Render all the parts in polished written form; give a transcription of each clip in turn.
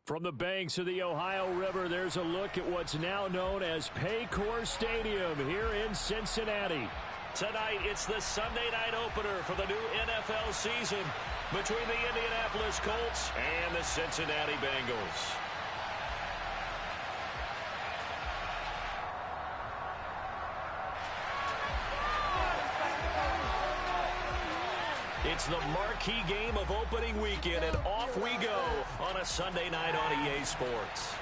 From the banks of the Ohio River, there's a look at what's now known as Paycor Stadium here in Cincinnati. Tonight, it's the Sunday night opener for the new NFL season between the Indianapolis Colts and the Cincinnati Bengals. It's the marquee game of opening weekend, and off we go on a Sunday night on EA Sports.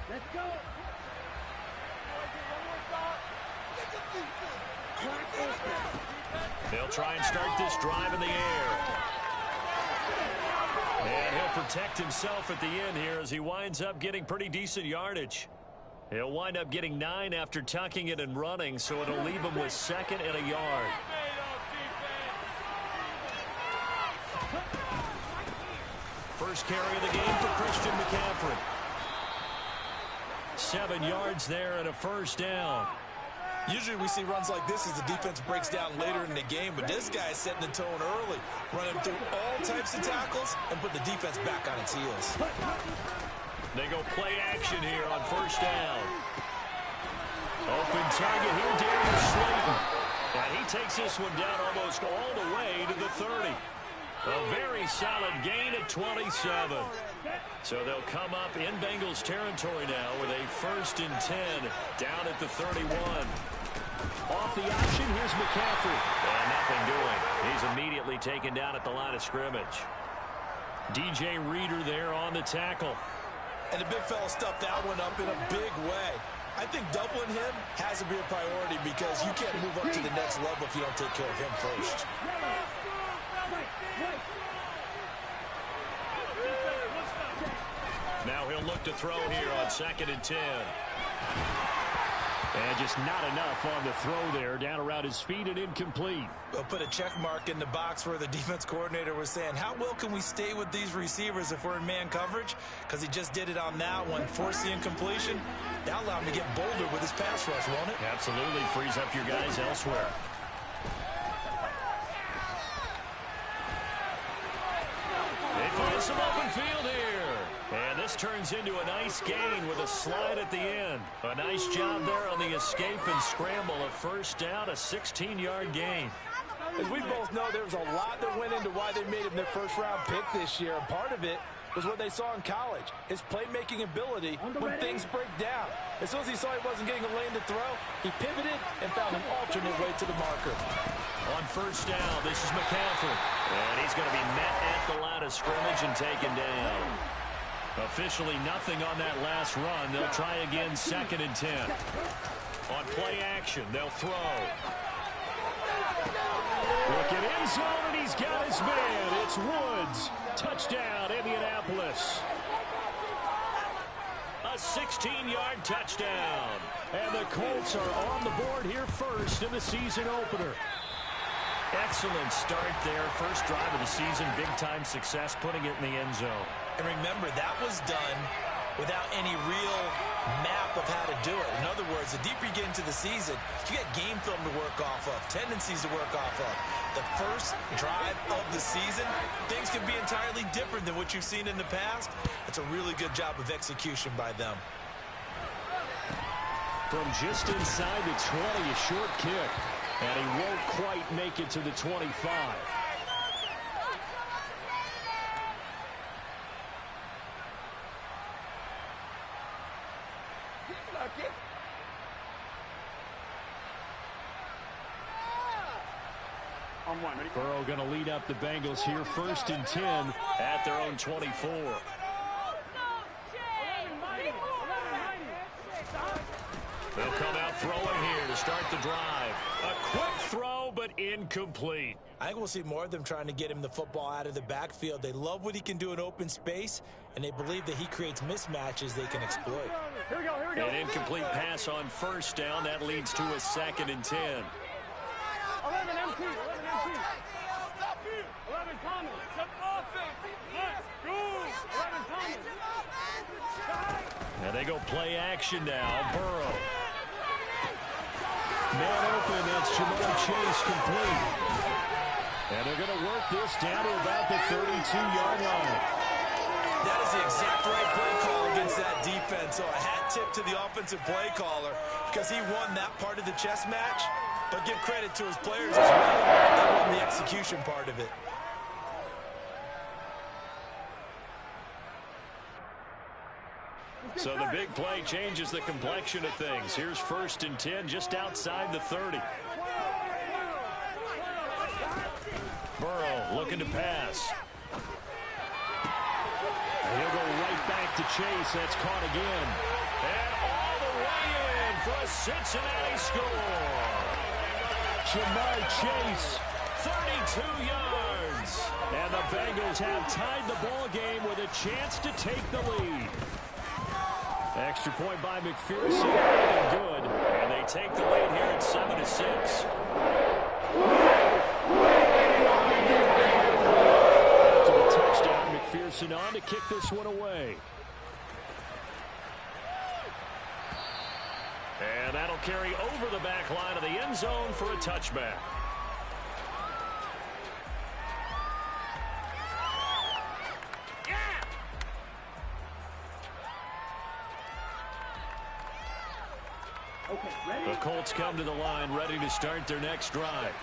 Let's go. They'll try and start this drive in the air. And he'll protect himself at the end here as he winds up getting pretty decent yardage. He'll wind up getting 9 after tucking it and running, so it'll leave him with 2nd and a yard. First carry of the game for Christian McCaffrey. 7 yards there and a first down. Usually we see runs like this as the defense breaks down later in the game, but this guy is setting the tone early, running through all types of tackles and put the defense back on its heels. They go play action here on first down. Open target here, Darius Slayton. And he takes this one down almost all the way to the 30. A very solid gain at 27. So they'll come up in Bengals territory now with a 1st and 10 down at the 31. Off the option, here's McCaffrey. And nothing doing. He's immediately taken down at the line of scrimmage. DJ Reader there on the tackle. And the big fella stuffed that one up in a big way. I think doubling him has to be a priority because you can't move up to the next level if you don't take care of him first. Now he'll look to throw here on 2nd and 10. And just not enough on the throw there. Down around his feet and incomplete. We'll put a check mark in the box where the defense coordinator was saying, how well can we stay with these receivers if we're in man coverage? Because he just did it on that one. Force the incompletion. That'll allow him to get bolder with his pass rush, won't it? Absolutely. Frees up your guys elsewhere. They find some open field here. And this turns into a nice gain with a slide at the end. A nice job there on the escape and scramble. A first down, a 16-yard gain. As we both know, there was a lot that went into why they made him their first-round pick this year. And part of it was what they saw in college, his playmaking ability when things break down. As soon as he saw he wasn't getting a lane to throw, he pivoted and found an alternate way to the marker. On first down, this is McCaffrey. And he's going to be met at the line of scrimmage and taken down. Officially nothing on that last run. They'll try again 2nd and 10. On play action, they'll throw. Looking end zone, and he's got his man. It's Woods. Touchdown, Indianapolis. A 16-yard touchdown. And the Colts are on the board here first in the season opener. Excellent start there. First drive of the season. Big-time success putting it in the end zone. And remember, that was done without any real map of how to do it. In other words, the deeper you get into the season, you got game film to work off of, tendencies to work off of. The first drive of the season, things can be entirely different than what you've seen in the past. It's a really good job of execution by them. From just inside the 20, a short kick. And he won't quite make it to the 25. Burrow going to lead up the Bengals here, 1st and 10 at their own 24. They'll come out throwing here to start the drive. A quick throw, but incomplete. I think we'll see more of them trying to get him the football out of the backfield. They love what he can do in open space, and they believe that he creates mismatches they can exploit. Here we go. An incomplete pass on first down. That leads to a 2nd and 10. 11 MT. 11 MT. 11 Thomas. They go play action now. Burrow. Man open, that's Jamar Chase complete. And they're going to work this down to about the 32-yard line. That is the exact right play call against that defense. So a hat tip to the offensive play caller because he won that part of the chess match. But give credit to his players as well. They won the execution part of it. So the big play changes the complexion of things. Here's 1st and 10 just outside the 30. Burrow looking to pass. And he'll go right back to Chase. That's caught again. And all the way in for a Cincinnati score. Jamar Chase, 32 yards. And the Bengals have tied the ball game with a chance to take the lead. Extra point by McPherson, and good. And they take the lead here at 7-6. After the touchdown, McPherson on to kick this one away. And that'll carry over the back line of the end zone for a touchback. The Colts come to the line ready to start their next drive.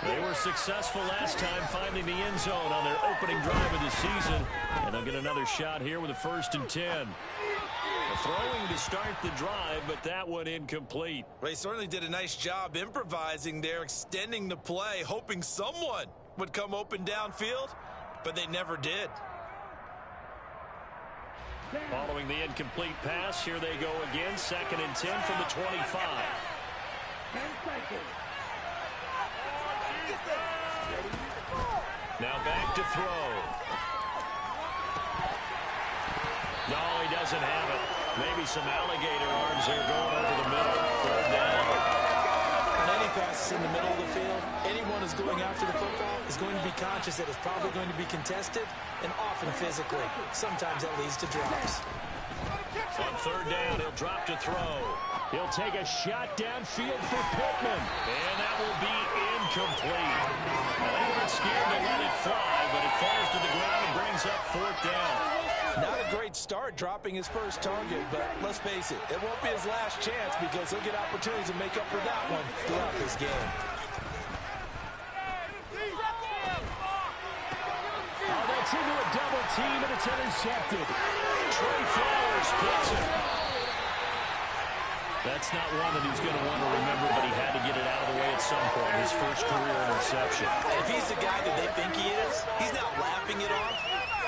They were successful last time finding the end zone on their opening drive of the season. And they'll get another shot here with a 1st and 10. Throwing to start the drive, but that one incomplete. They certainly did a nice job improvising there, extending the play, hoping someone would come open downfield, but they never did. Following the incomplete pass, here they go again. 2nd and 10 from the 25. Now back to throw. No, he doesn't have it. Maybe some alligator arms there going over the middle. 3rd down. On any passes in the middle of the field, anyone who's going after the football is going to be conscious that it's probably going to be contested and often physically. Sometimes that leads to drops. On 3rd down, he'll drop to throw. He'll take a shot downfield for Pittman. And that will be incomplete. Well, they weren't scared to let it fly, but it falls to the ground and brings up 4th down. Not a great start dropping his first target, but let's face it, it won't be his last chance because he'll get opportunities to make up for that one throughout this game. Oh, that's into a double team, and it's intercepted. Trey Flowers splits it. That's not one that he's going to want to remember, but he had to get it out of the way at some point. His first career interception. If he's the guy that they think he is, he's not laughing it off,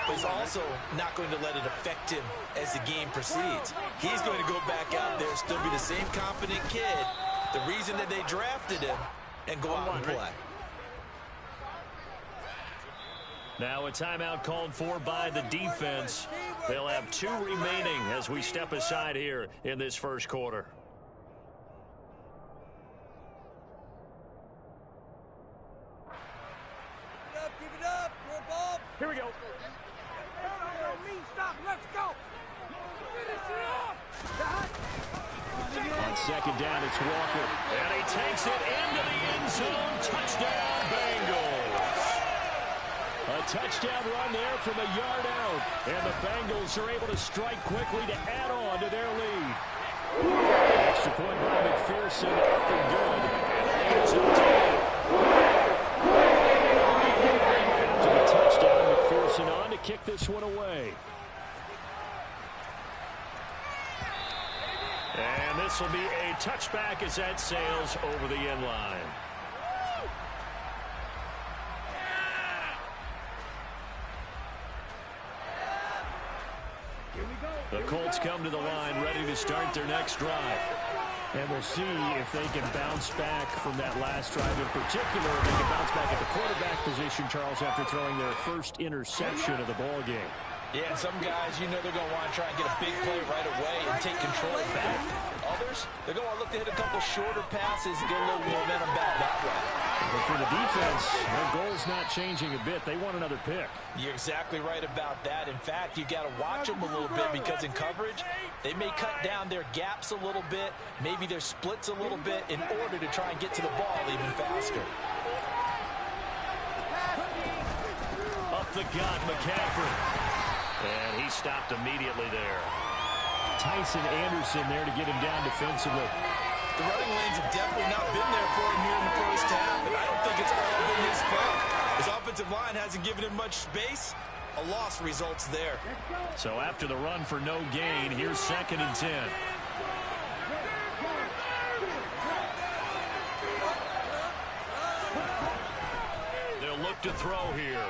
but he's also not going to let it affect him as the game proceeds. He's going to go back out there, still be the same confident kid, the reason that they drafted him, and go out and play. Now a timeout called for by the defense. They'll have 2 remaining as we step aside here in this first quarter. Give it up, Bob. Here we go. Stop, let's go. On 2nd down, it's Walker. And he takes it into the end zone. Touchdown, Bengals. A touchdown run there from a yard out. And the Bengals are able to strike quickly to add on to their lead. Extra point by McPherson. Up and good. And the lead is up to 8. After the touchdown, McPherson on to kick this one away. And this will be a touchback as that sails over the end line. The Colts come to the line ready to start their next drive. And we'll see if they can bounce back from that last drive. In particular, if they can bounce back at the quarterback position, Charles, after throwing their first interception of the ball game. Yeah, some guys, you know they're going to want to try and get a big play right away and take control back. others, they're going to look to hit a couple shorter passes, get a little momentum back that way. But for the defense, their goal's not changing a bit. They want another pick. You're exactly right about that. In fact, you got to watch them a little bit because in coverage, they may cut down their gaps a little bit, maybe their splits a little bit in order to try and get to the ball even faster. Up the gut, McCaffrey. And he stopped immediately there. Tyson Anderson there to get him down defensively. The running lanes have definitely not been there for him here in the first half, and I don't think it's all been his fault. His offensive line hasn't given him much space. A loss results there. So after the run for no gain, here's 2nd and 10. They'll look to throw here.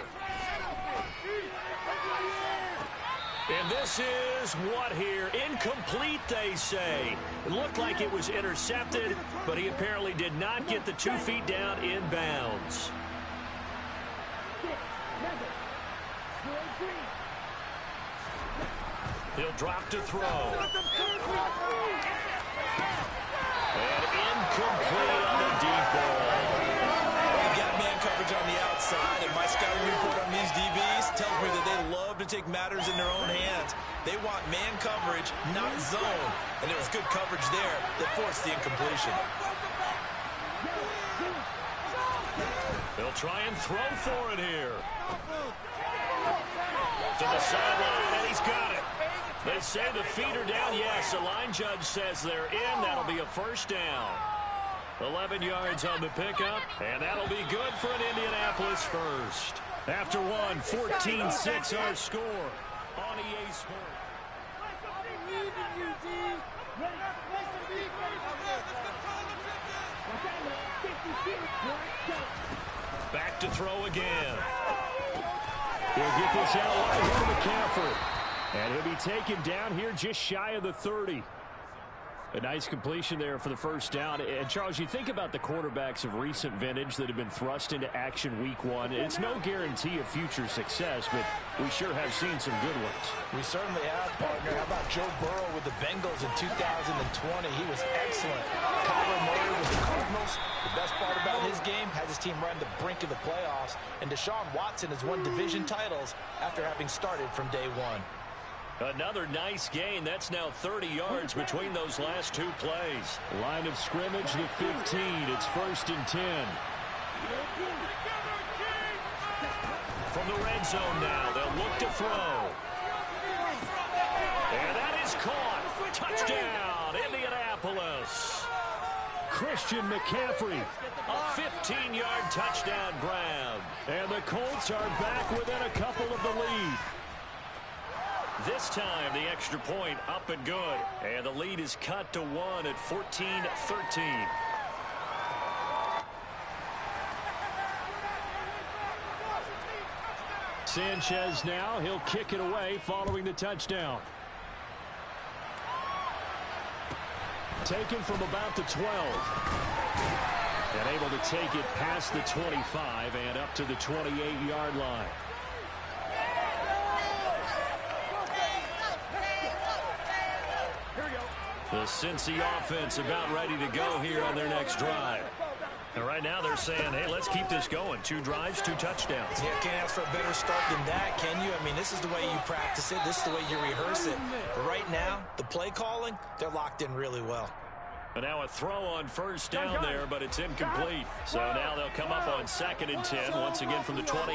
And this is what here? Incomplete, they say. It looked like it was intercepted, but he apparently did not get the 2 feet down in bounds. He'll drop to throw. And incomplete on the deep ball. We've got man coverage on the outside, and my scouting report on these DBs tells me that they love to take matters in their own hands. They want man coverage, not zone. And it was good coverage there that forced the incompletion. They'll try and throw for it here. To the sideline, and he's got it. They say the feet are down. Yes, the line judge says they're in. That'll be a first down. 11 yards on the pickup, and that'll be good for an Indianapolis first. After one, 14-6 our score on EA Sports. Back to throw again. He'll get this out wide here to McCaffrey. And he'll be taken down here just shy of the 30. A nice completion there for the first down. And, Charles, you think about the quarterbacks of recent vintage that have been thrust into action week one. It's no guarantee of future success, but we sure have seen some good ones. We certainly have, partner. How about Joe Burrow with the Bengals in 2020? He was excellent. Kyler Murray with the Cardinals. The best part about his game has his team right on the brink of the playoffs. And Deshaun Watson has won division titles after having started from day one. Another nice gain. That's now 30 yards between those last 2 plays. Line of scrimmage, the 15. It's 1st and 10. From the red zone now, they'll look to throw. And that is caught. Touchdown, Indianapolis. Christian McCaffrey, a 15-yard touchdown grab. And the Colts are back within a couple of the lead. This time, the extra point up and good. And the lead is cut to 1 at 14-13. Sanchez now, he'll kick it away following the touchdown. Taken from about the 12. And able to take it past the 25 and up to the 28-yard line. The Cincy offense about ready to go here on their next drive. And right now they're saying, hey, let's keep this going. 2 drives, 2 touchdowns. Yeah, can't ask for a better start than that, can you? I mean, this is the way you practice it. This is the way you rehearse it. But right now, the play calling, they're locked in really well. And now a throw on first down there, but it's incomplete. So now they'll come up on 2nd and 10, once again from the 28.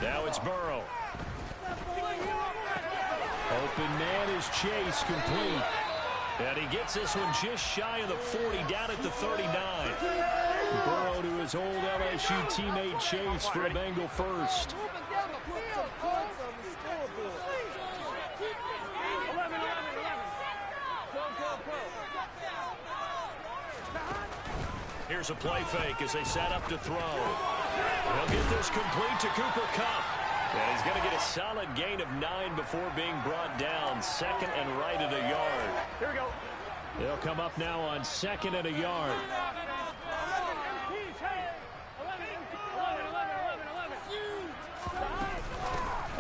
Now it's Burrow. Open man is Chase, complete. And he gets this one just shy of the 40, down at the 39. Burrow to his old LSU teammate Chase for a Bengal first. Here's a play fake as they set up to throw. They'll get this complete to Cooper Kupp. And he's going to get a solid gain of 9 before being brought down. 2nd and right at a yard. Here we go. They'll come up now on 2nd and a yard.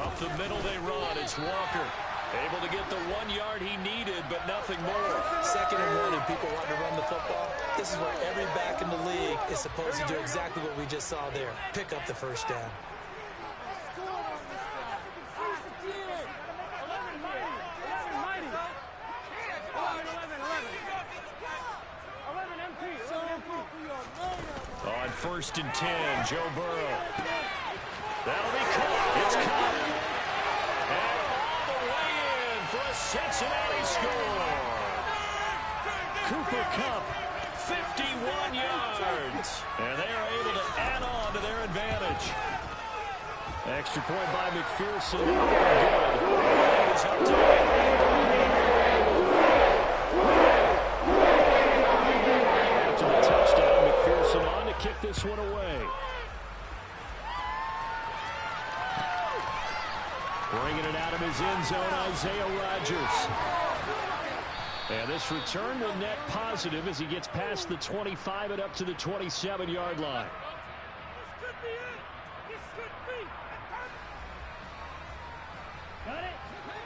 Up the middle they run. It's Walker. Able to get the 1 yard he needed, but nothing more. 2nd and 1, and people want to run the football. This is where every back in the league is supposed to do exactly what we just saw there. Pick up the first down. On 1st and 10, Joe Burrow. That'll be caught. It's caught. And all the way in for a Cincinnati score. Cooper Kupp, 51 yards. And they are able to add on to their advantage. Extra point by McPherson. Good. It's up to after the touchdown, McPherson on to kick this one away. Bringing it out of his end zone, Isaiah Rodgers. And this return will net positive as he gets past the 25 and up to the 27-yard line.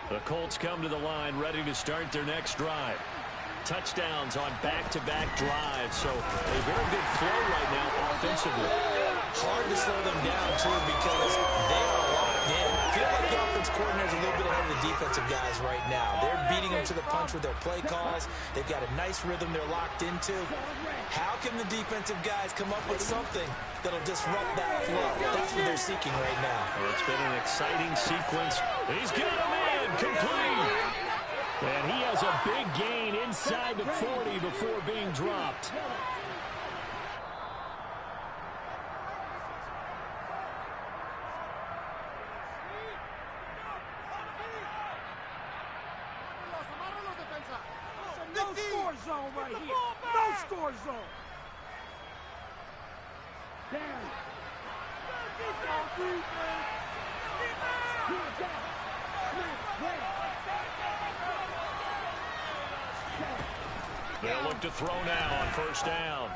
The Colts come to the line ready to start their next drive. Touchdowns on back-to-back drives, so a very good flow right now offensively. Hard to slow them down, too, because they are locked in. I feel like the offense coordinator is a little bit ahead of the defensive guys right now. They're beating them to the punch with their play calls. They've got a nice rhythm they're locked into. How can the defensive guys come up with something that'll disrupt that flow? That's what they're seeking right now. Well, it's been an exciting sequence. He's got him in, complete. And he has a big gain inside the 40 before being dropped. No score zone right here. No score zone. They'll look to throw now on 1st down.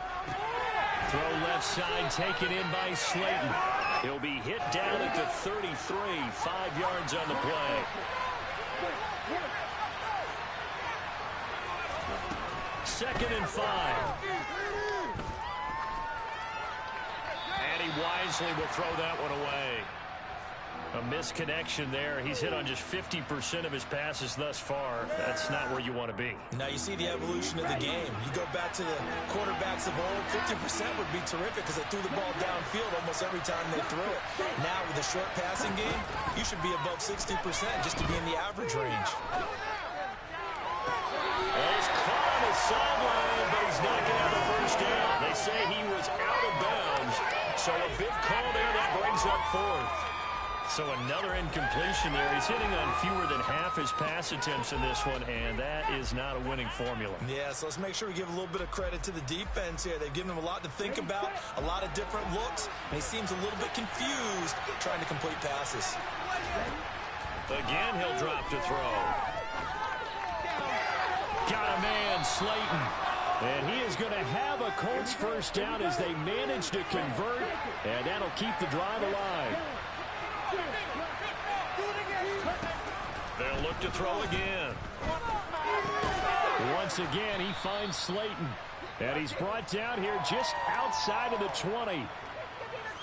Throw left side taken in by Slayton. He'll be hit down at the 33, 5 yards on the play. Second and 5. And he wisely will throw that one away. A misconnection there. He's hit on just 50% of his passes thus far. That's not where you want to be. Now you see the evolution of the game. You go back to the quarterbacks of old, 50% would be terrific because they threw the ball downfield almost every time they threw it. Now with the short passing game, you should be above 60% just to be in the average range. He's caught on the sideline, but he's not going to have the first down. They say he was out of bounds, so a big call there that brings up 4th. So another incompletion there. He's hitting on fewer than half his pass attempts in this one, and that is not a winning formula. Yeah, so let's make sure we give a little bit of credit to the defense here. They've given him a lot to think about, a lot of different looks, and he seems a little bit confused trying to complete passes. Again, he'll drop to throw. Got a man, Slayton. And he is going to have a Colts first down as they manage to convert, and that'll keep the drive alive. They'll look to throw again. Once again, he finds Slayton. And he's brought down here just outside of the 20.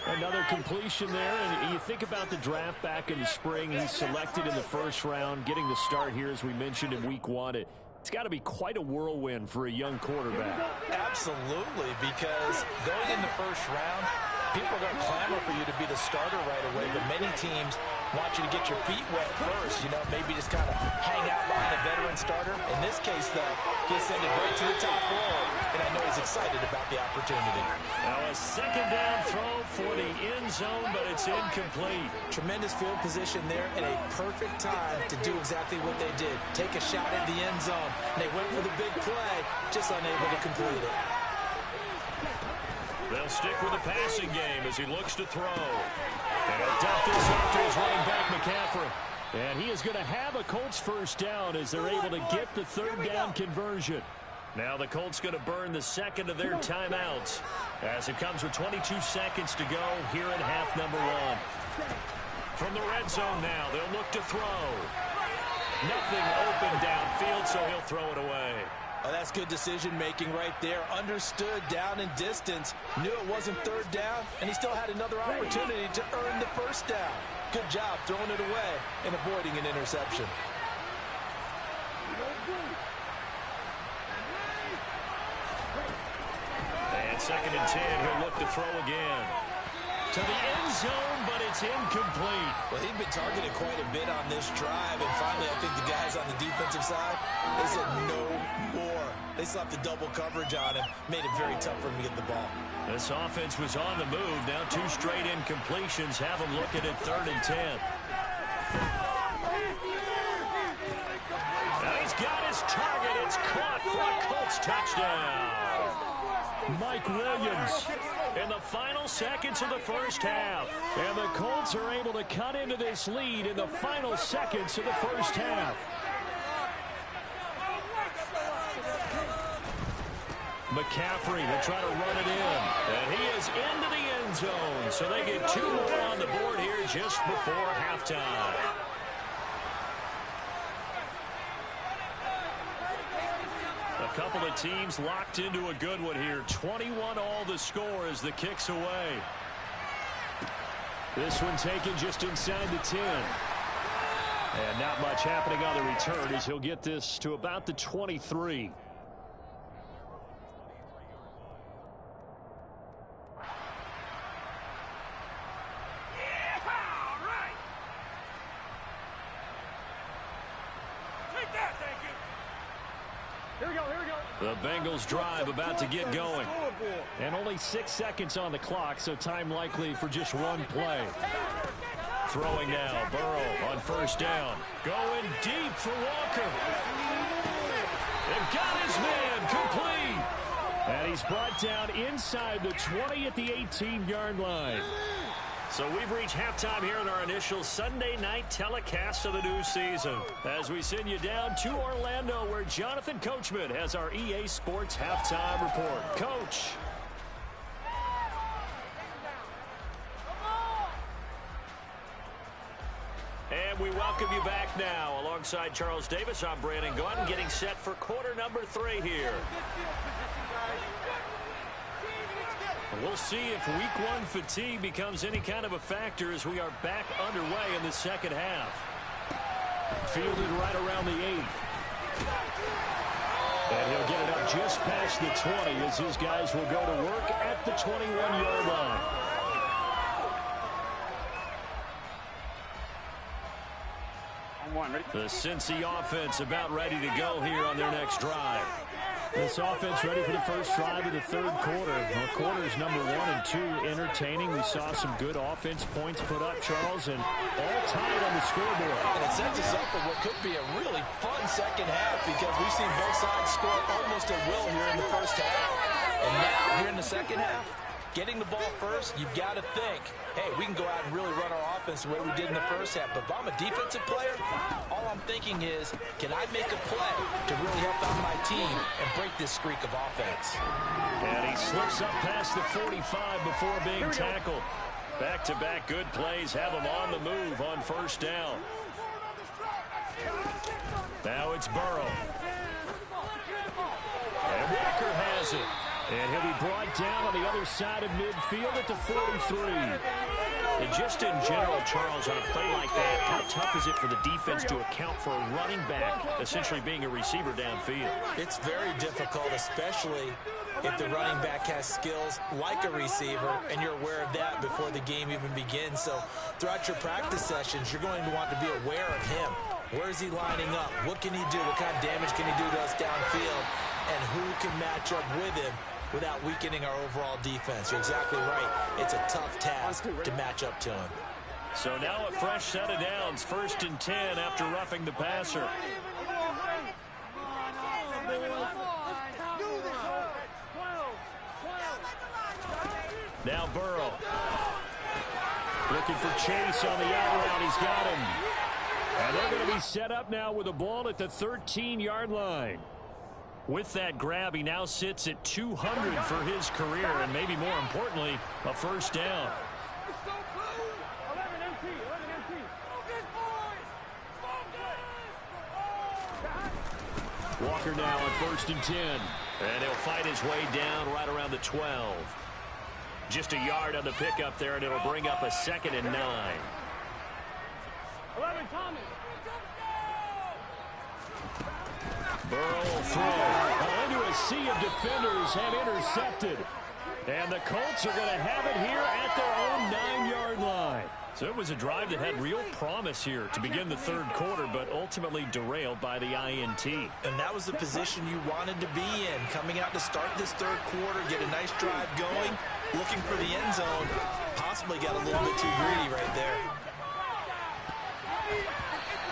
Another completion there. And you think about the draft back in the spring. He's selected in the 1st round, getting the start here, as we mentioned, in week 1. It's got to be quite a whirlwind for a young quarterback. Absolutely, because going in the 1st round, people are going to clamor for you to be the starter right away, but many teams want you to get your feet wet first, maybe just kind of hang out behind a veteran starter. In this case, though, he ascended right to the top row, and I know he's excited about the opportunity. Now a 2nd down throw for the end zone, but it's incomplete. Tremendous field position there and a perfect time to do exactly what they did. Take a shot at the end zone. And they went for the big play, just unable to complete it. They'll stick with the passing game as he looks to throw. And he'll dump this off to his running back, McCaffrey. And he is going to have a Colts first down as they're able to get the 3rd down conversion. Now the Colts going to burn the 2nd of their timeouts as it comes with 22 seconds to go here in half number 1. From the red zone now, they'll look to throw. Nothing open downfield, so he'll throw it away. Oh, that's good decision-making right there. Understood down and distance. Knew it wasn't third down, and he still had another opportunity to earn the first down. Good job throwing it away and avoiding an interception. And 2nd and 10, he'll look to throw again. To the end zone, but it's incomplete. Well, he'd been targeted quite a bit on this drive, and finally I think the guys on the defensive side, they said no more. They slapped the double coverage on him, made it very tough for him to get the ball. This offense was on the move. Now 2 straight incompletions have them looking at 3rd and 10. Now he's got his target. It's caught for a Colts touchdown. Mike Williams in the final seconds of the first half. And the Colts are able to cut into this lead in the final seconds of the first half. McCaffrey will try to run it in. And he is into the end zone. So they get 2 more on the board here just before halftime. A couple of teams locked into a good one here. 21 all the score as the kick's away. This one taken just inside the 10. And not much happening on the return as he'll get this to about the 23. The Bengals drive about to get going. And only 6 seconds on the clock, so time likely for just one play. Throwing now, Burrow on first down. Going deep for Walker. And got his man complete. And he's brought down inside the 20 at the 18-yard line. So we've reached halftime here in our initial Sunday night telecast of the new season. As we send you down to Orlando, where Jonathan Coachman has our EA Sports halftime report. Coach. And we welcome you back now. Alongside Charles Davis, I'm Brandon Gaudin, getting set for quarter number 3 here. We'll see if week 1 fatigue becomes any kind of a factor as we are back underway in the second half. Fielded right around the 8. And he'll get it up just past the 20 as his guys will go to work at the 21-yard line. The Cincy offense about ready to go here on their next drive. This offense ready for the first drive of the 3rd quarter. Well, quarters number 1 and 2 entertaining. We saw some good offense points put up, Charles, and all tied on the scoreboard. And it sets us up for what could be a really fun second half because we've seen both sides score almost at will here in the first half. And now, here in the second half, getting the ball first, you've got to think, hey, we can go out and really run our offense the way we did in the first half. But if I'm a defensive player, all I'm thinking is, can I make a play to really help out my team and break this streak of offense? And he slips up past the 45 before being tackled. Back-to-back good plays have him on the move on first down. Now it's Burrow. And Walker has it. And he'll be brought down on the other side of midfield at the 43. And just in general, Charles, on a play like that, how tough is it for the defense to account for a running back essentially being a receiver downfield? It's very difficult, especially if the running back has skills like a receiver, and you're aware of that before the game even begins. So throughout your practice sessions, you're going to want to be aware of him. Where is he lining up? What can he do? What kind of damage can he do to us downfield? And who can match up with him without weakening our overall defense? You're exactly right. It's a tough task to match up to him. So now a fresh set of downs, 1st and 10 after roughing the passer. Now Burrow. Looking for Chase on the out route. He's got him. And they're going to be set up now with a ball at the 13-yard line. With that grab, he now sits at 200 for his career, and maybe more importantly, a first down. Walker now on 1st and 10. And he'll fight his way down right around the 12. Just a yard on the pickup there, and it'll bring up a 2nd and 9. 11, Thomas. Burrow will throw. Well, into a sea of defenders have intercepted. And the Colts are going to have it here at their own 9-yard line. So it was a drive that had real promise here to begin the 3rd quarter, but ultimately derailed by the INT. And that was the position you wanted to be in. Coming out to start this 3rd quarter, get a nice drive going, looking for the end zone. Possibly got a little bit too greedy right there.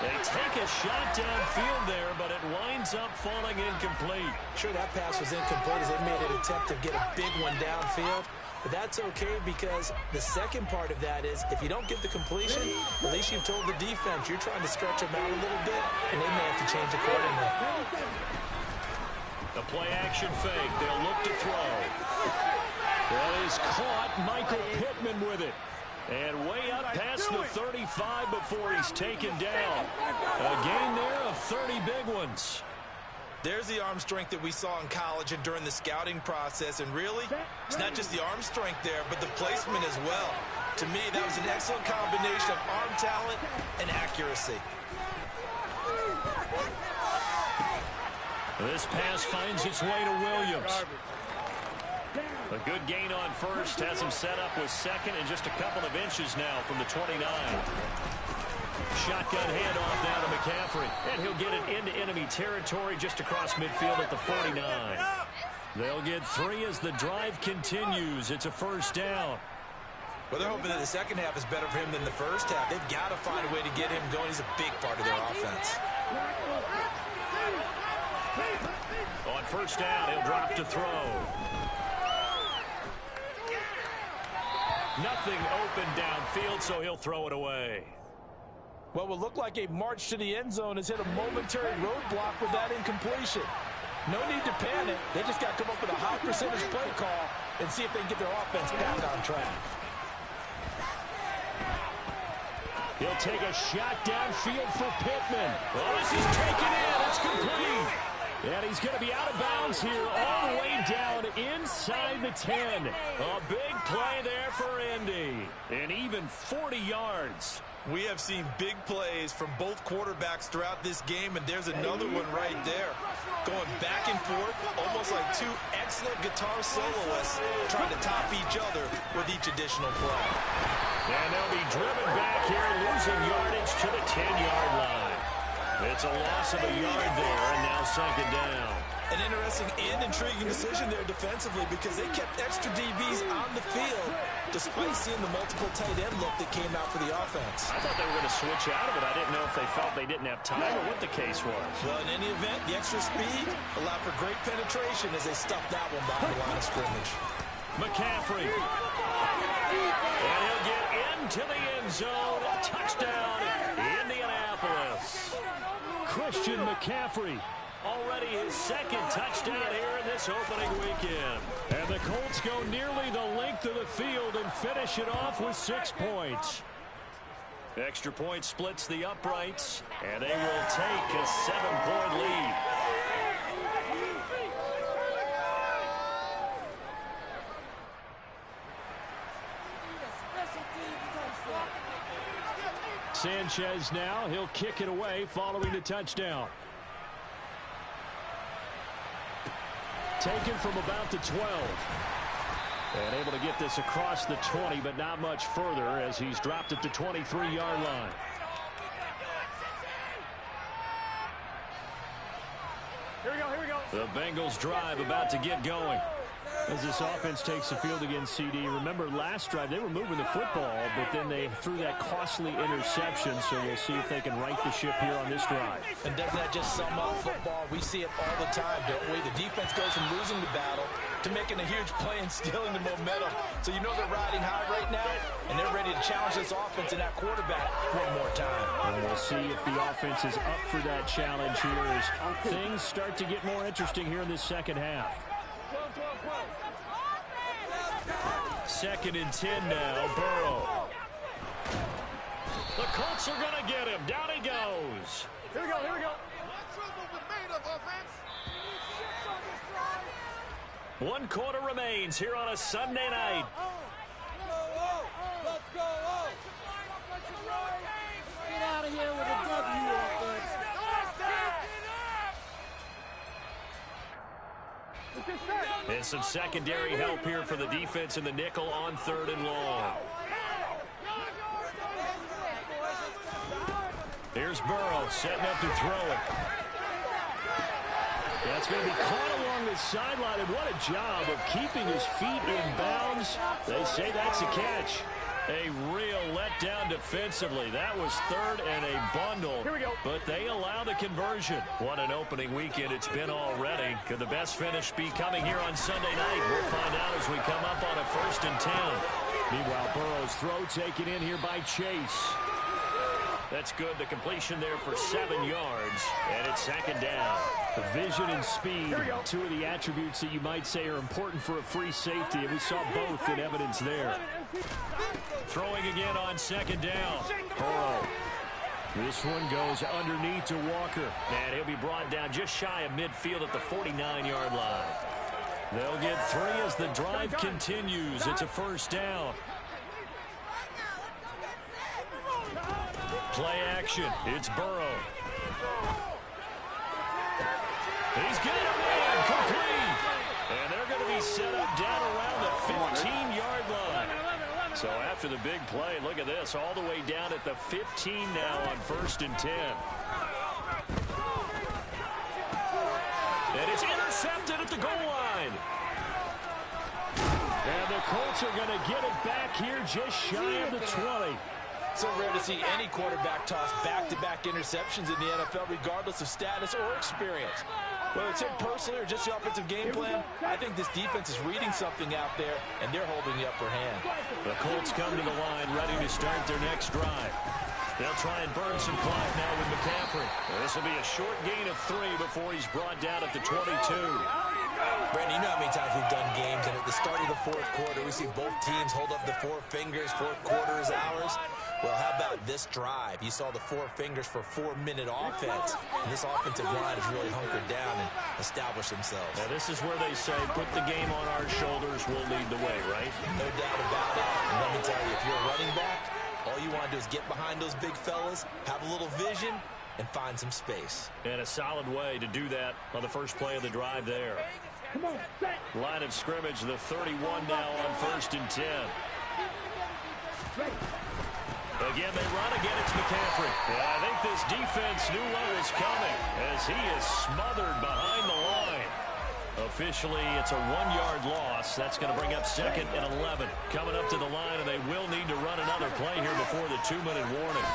They take a shot downfield there, but it winds up falling incomplete. Sure, that pass was incomplete as they made an attempt to get a big one downfield. But that's okay because the second part of that is if you don't get the completion, at least you've told the defense you're trying to stretch them out a little bit, and they may have to change accordingly. The play-action fake. They'll look to throw. That is caught. Michael Pittman with it. And way up past the 35 before he's taken down. A gain there of 30 big ones. There's the arm strength that we saw in college and during the scouting process. And really, it's not just the arm strength there, but the placement as well. To me, that was an excellent combination of arm talent and accuracy. This pass finds its way to Williams. A good gain on 1st, has him set up with 2nd and just a couple of inches now from the 29. Shotgun handoff now to McCaffrey. And he'll get it into enemy territory just across midfield at the 49. They'll get 3 as the drive continues. It's a 1st down. Well, they're hoping that the second half is better for him than the first half. They've got to find a way to get him going. He's a big part of their offense. On 1st down, he'll drop to throw. Nothing open downfield, so he'll throw it away. What will look like a march to the end zone has hit a momentary roadblock with that incompletion. No need to panic. They just got to come up with a high percentage play call and see if they can get their offense back on track. He'll take a shot downfield for Pittman. Oh, this is taken in. It's complete. And he's going to be out of bounds here all the way down inside the 10. A big play there for Indy. And even 40 yards. We have seen big plays from both quarterbacks throughout this game, and there's another one right there. Going back and forth, almost like 2 excellent guitar soloists trying to top each other with each additional play. And they'll be driven back here, losing yardage to the 10-yard line. It's a loss of a yard there, and now 2nd down. An interesting and intriguing decision there defensively because they kept extra DBs on the field despite seeing the multiple tight end look that came out for the offense. I thought they were going to switch out of it. I didn't know if they felt they didn't have time or what the case was. Well, in any event, the extra speed allowed for great penetration as they stuffed that one behind the line of scrimmage. McCaffrey. And he'll get into the end zone. Touchdown, Indianapolis. Christian McCaffrey. Already his 2nd touchdown here in this opening weekend. And the Colts go nearly the length of the field and finish it off with 6 points. Extra point splits the uprights, and they will take a 7-point lead. Sanchez now, he'll kick it away following the touchdown. Taken from about the 12. And able to get this across the 20, but not much further as he's dropped at the 23-yard line. Here we go, here we go. The Bengals drive about to get going. As this offense takes the field against CD. Remember, last drive, they were moving the football, but then they threw that costly interception, so we'll see if they can right the ship here on this drive. And doesn't that just sum up football? We see it all the time, don't we? The defense goes from losing the battle to making a huge play and stealing the momentum. So you know they're riding high right now, and they're ready to challenge this offense and that quarterback one more time. And we'll see if the offense is up for that challenge here as things start to get more interesting here in this second half. 2nd and 10 now, Burrow. The Colts are going to get him. Down he goes. Here we go, here we go. Trouble with made of offense. 1 quarter remains here on a Sunday night. Let's go! Get out of here with a W offense. And some secondary help here for the defense in the nickel on 3rd and long. Here's Burrow setting up to throw it. That's going to be caught along the sideline, and what a job of keeping his feet in bounds. They say that's a catch. A real letdown defensively. That was 3rd and a bundle. Here we go. But they allow the conversion. What an opening weekend it's been already. Could the best finish be coming here on Sunday night? We'll find out as we come up on a 1st and 10. Meanwhile, Burrow's throw taken in here by Chase. That's good. The completion there for 7 yards. And it's 2nd down. Vision and speed, 2 of the attributes that you might say are important for a free safety. And we saw both in evidence there. Throwing again on 2nd down. Burrow. This one goes underneath to Walker. And he'll be brought down just shy of midfield at the 49-yard line. They'll get 3 as the drive continues. It's a 1st down. Play action. It's Burrow. He's got a man complete. And they're going to be set up down around the 15-yard line. So after the big play, look at this, all the way down at the 15 now on 1st and 10. And it's intercepted at the goal line. And the Colts are going to get it back here just shy of the 20. So rare to see any quarterback toss back-to-back interceptions in the NFL, regardless of status or experience. Whether it's him personally or just the offensive game plan, I think this defense is reading something out there, and they're holding the upper hand. The Colts come to the line ready to start their next drive. They'll try and burn some clock now with McCaffrey. This will be a short gain of 3 before he's brought down at the 22. Brandon, you know how many times we've done games, and at the start of the 4th quarter, we see both teams hold up the 4 fingers, 4th quarter is ours. Well, how about this drive? You saw the 4 fingers for 4-minute offense, and this offensive line has really hunkered down and established themselves. Now, this is where they say, put the game on our shoulders, we'll lead the way, right? No doubt about it. And let me tell you, if you're a running back, all you want to do is get behind those big fellas, have a little vision, and find some space. And a solid way to do that on the first play of the drive there. Line of scrimmage, the 31 now on 1st and 10. Again, they run again. It's McCaffrey. Yeah, I think this defense knew what was coming as he is smothered behind the line. Officially, it's a 1-yard loss. That's going to bring up 2nd and 11. Coming up to the line, and they will need to run another play here before the 2-minute warning.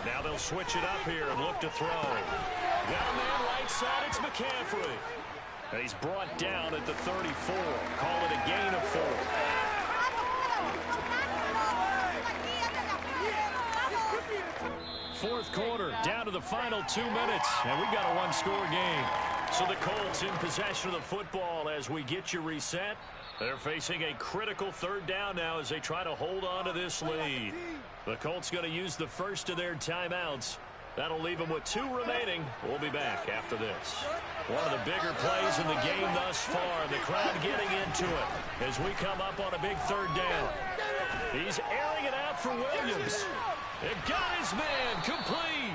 Now they'll switch it up here and look to throw. Got a man right side. It's McCaffrey. And he's brought down at the 34. Call it a gain of 4. 4th quarter, down to the final 2 minutes, and we've got a 1-score game. So the Colts in possession of the football as we get you reset. They're facing a critical 3rd down now as they try to hold on to this lead. The Colts going to use the first of their timeouts. That'll leave them with 2 remaining. We'll be back after this. One of the bigger plays in the game thus far. The crowd getting into it as we come up on a big 3rd down. He's airing it out for Williams. It got his man complete.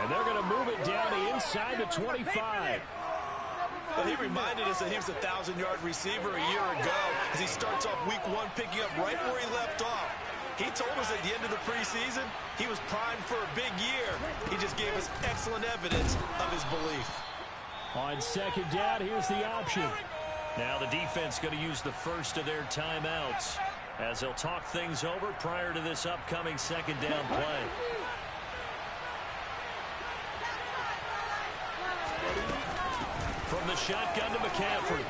And they're going to move it down to inside the 25. Well, he reminded us that he was a 1,000-yard receiver a year ago as he starts off week 1 picking up right where he left off. He told us at the end of the preseason he was primed for a big year. He just gave us excellent evidence of his belief. On 2nd down, here's the option. Now the defense going to use the first of their timeouts as they'll talk things over prior to this upcoming 2nd down play. From the shotgun to McCaffrey.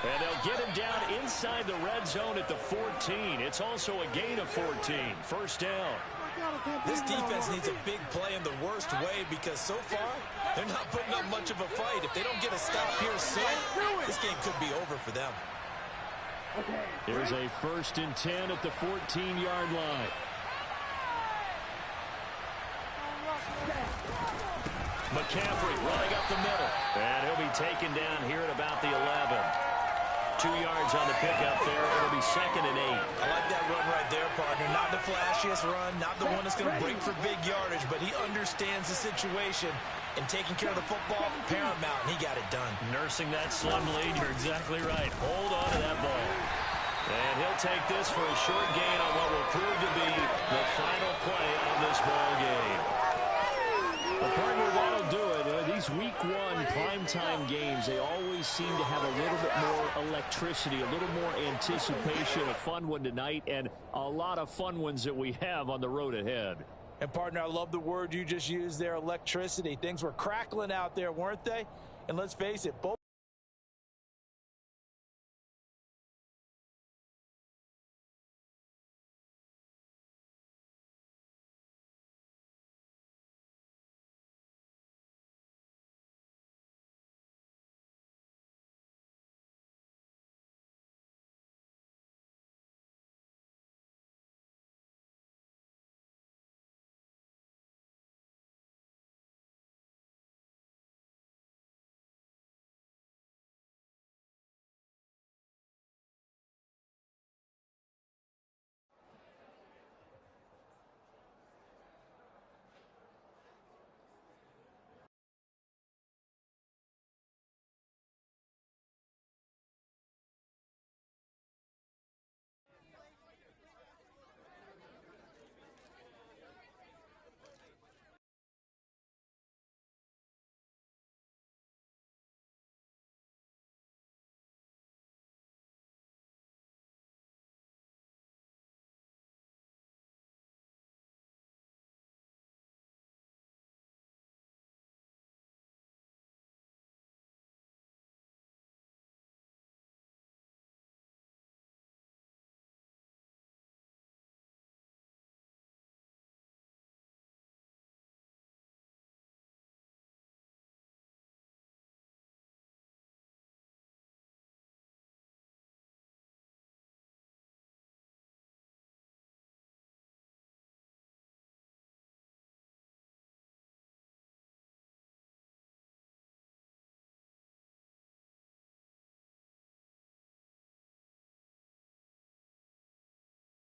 And they'll get him down inside the red zone at the 14. It's also a gain of 14. 1st down. This defense needs a big play in the worst way because so far they're not putting up much of a fight. If they don't get a stop here soon, this game could be over for them. Here's a 1st and 10 at the 14-yard line. McCaffrey running up the middle. And he'll be taken down here at about the 11. 2 yards on the pickup there. It'll be 2nd and 8. I like that run right there, partner. Not the flashiest run, not the one that's going to break for big yardage, but he understands the situation, and taking care of the football, paramount, and he got it done. Nursing that slim lead, you're exactly right. Hold on to that ball. And he'll take this for a short gain on what will prove to be the final play of this ball game. Well, partner, that'll do it. These week 1 primetime games, they always seem to have a little bit more electricity, a little more anticipation. A fun one tonight, and a lot of fun ones that we have on the road ahead. And, partner, I love the word you just used there, electricity. Things were crackling out there, weren't they? And let's face it, both